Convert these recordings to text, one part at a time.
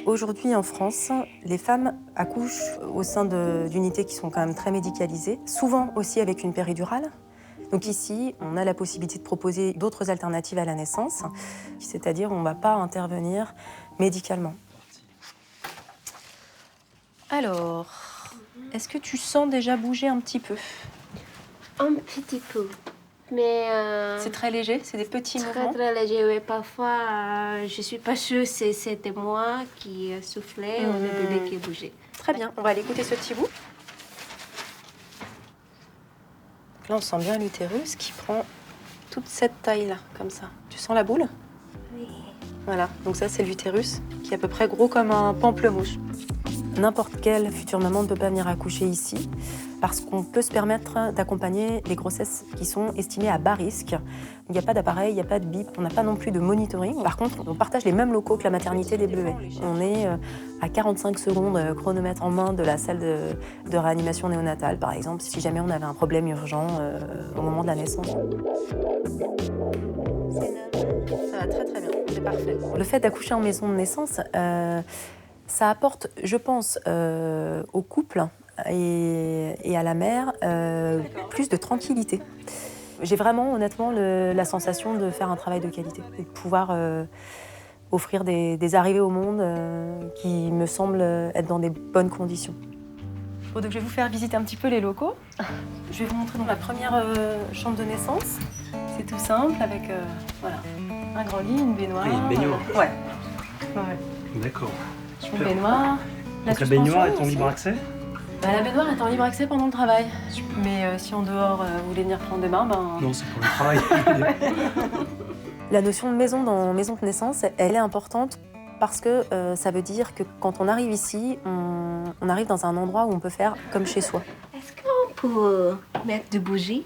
Aujourd'hui, en France, les femmes accouchent au sein d'unités qui sont quand même très médicalisées, souvent aussi avec une péridurale. Donc ici, on a la possibilité de proposer d'autres alternatives à la naissance, c'est-à-dire on ne va pas intervenir médicalement. Alors, est-ce que tu sens déjà bouger un petit peu? Un petit peu. Mais C'est très léger, c'est des petits mouvements. très léger. Oui. Parfois, je suis pas sûre si c'était moi qui soufflais ou le bébé qui bougeait. Très bien, on va aller écouter ce petit bout. Là, on sent bien l'utérus qui prend toute cette taille-là, comme ça. Tu sens la boule? Oui. Voilà, donc ça, c'est l'utérus qui est à peu près gros comme un pamplemousse. N'importe quelle future maman ne peut pas venir accoucher ici parce qu'on peut se permettre d'accompagner les grossesses qui sont estimées à bas risque. Il n'y a pas d'appareil, il n'y a pas de bip, on n'a pas non plus de monitoring. Par contre, on partage les mêmes locaux que la maternité des Bleuets. On est à 45 secondes chronomètre en main de la salle de réanimation néonatale, par exemple, si jamais on avait un problème urgent au moment de la naissance. Ça va très très bien, c'est parfait. Le fait d'accoucher en maison de naissance, ça apporte, je pense, au couple et à la mère plus de tranquillité. J'ai vraiment, honnêtement, la sensation de faire un travail de qualité et de pouvoir offrir des arrivées au monde qui me semblent être dans des bonnes conditions. Bon, donc je vais vous faire visiter un petit peu les locaux. Je vais vous montrer donc la première chambre de naissance. C'est tout simple avec voilà, un grand lit, une baignoire. Oui, une baignoire. Ouais. D'accord. Une Super. baignoire. Donc la baignoire est en libre accès? La baignoire est en libre accès pendant le travail. Mais si en dehors vous voulez venir prendre des bains, Non, c'est pour le travail. La notion de maison dans maison de naissance, elle est importante parce que ça veut dire que quand on arrive ici, on arrive dans un endroit où on peut faire comme chez soi. Est-ce qu'on peut mettre des bougies?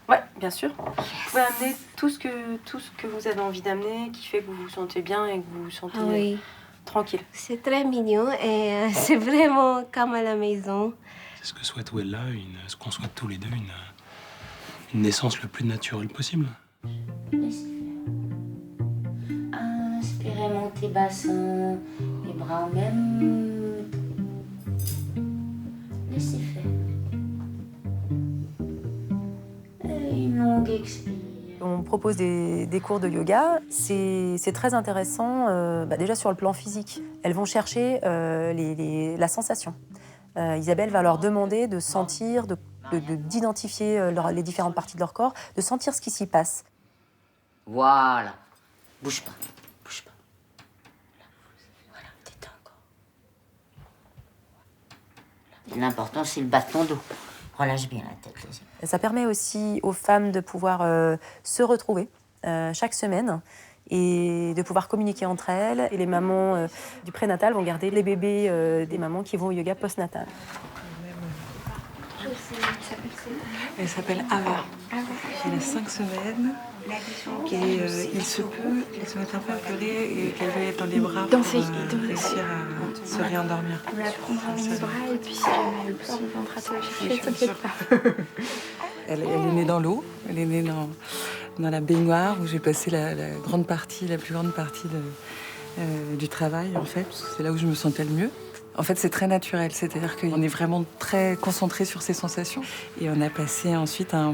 Ouais, bien sûr. Vous pouvez amener tout ce que vous avez envie d'amener, qui fait que vous vous sentez bien et que vous vous sentez Oui. tranquille. C'est très mignon et c'est vraiment comme à la maison. C'est ce que souhaite Wella, ce qu'on souhaite tous les deux, une naissance le plus naturelle possible. Inspirez, montez bassin, les bras en même. Laissez faire. Et une longue expire. On propose des cours de yoga. C'est très intéressant, déjà sur le plan physique. Elles vont chercher la sensation. Isabelle va leur demander de sentir, d'identifier les différentes parties de leur corps, de sentir ce qui s'y passe. Voilà. Bouge pas. Bouge pas. Voilà, détends encore. L'important, c'est le battement d'eau. Relâche bien la tête, les épaules. Ça permet aussi aux femmes de pouvoir se retrouver chaque semaine et de pouvoir communiquer entre elles. Et les mamans du prénatal vont garder les bébés des mamans qui vont au yoga postnatal. Elle s'appelle Ava. Elle a 5 semaines. Et il se peut qu'elle se mette un peu à pleurer et qu'elle veuille être dans les bras pour réussir à se réendormir. On la prendra dans les bras et puis si jamais elle pleure, on viendra te la chercher, t'inquiète pas. Elle est née dans l'eau, elle est née dans la baignoire où j'ai passé la plus grande partie du travail en fait, parce que c'est là où je me sentais le mieux. En fait, c'est très naturel, c'est-à-dire qu'on est vraiment très concentré sur ses sensations. Et on a passé ensuite un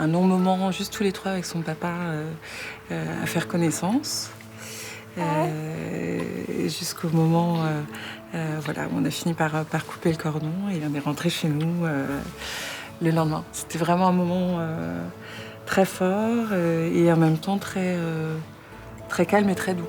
long moment, juste tous les trois avec son papa, à faire connaissance. Jusqu'au moment voilà, où on a fini par couper le cordon et on est rentré chez nous le lendemain. C'était vraiment un moment très fort et en même temps très calme et très doux.